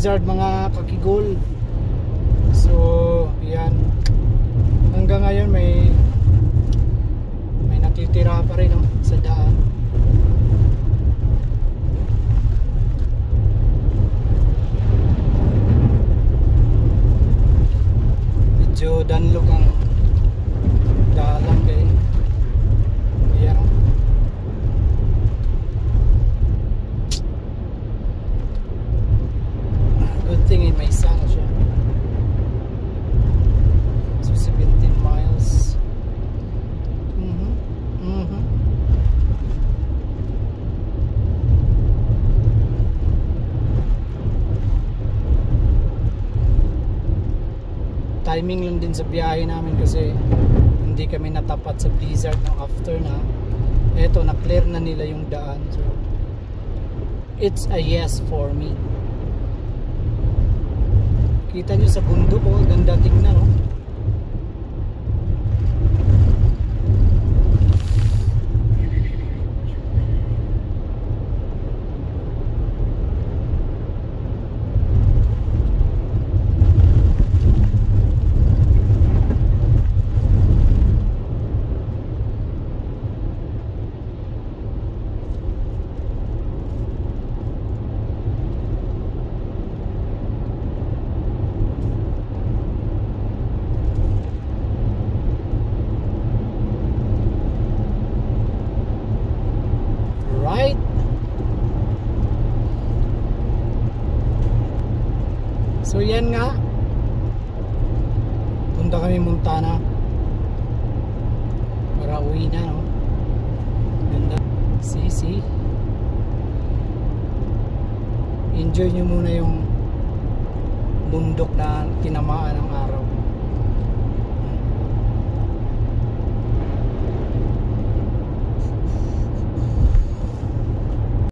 blizzard mga kakigol. So yan, hanggang ngayon may natitira pa rin, no, sa daan. Medyo danlog ang daanan kayo. Ayan, no. Good thing may sun siya. So 17 miles. Timing lang din sa biyahe namin kasi hindi kami natapat sa blizzard ng after na. Eto, na-clear na nila yung daan. So it's a yes for me. Kita nyo sa bundok, oh, ganda tingnan, oh. Right? So yan nga, punta kami Montana para uwi na, no? Ganda. See? Enjoy nyo muna yung bundok na tinamaan ng araw.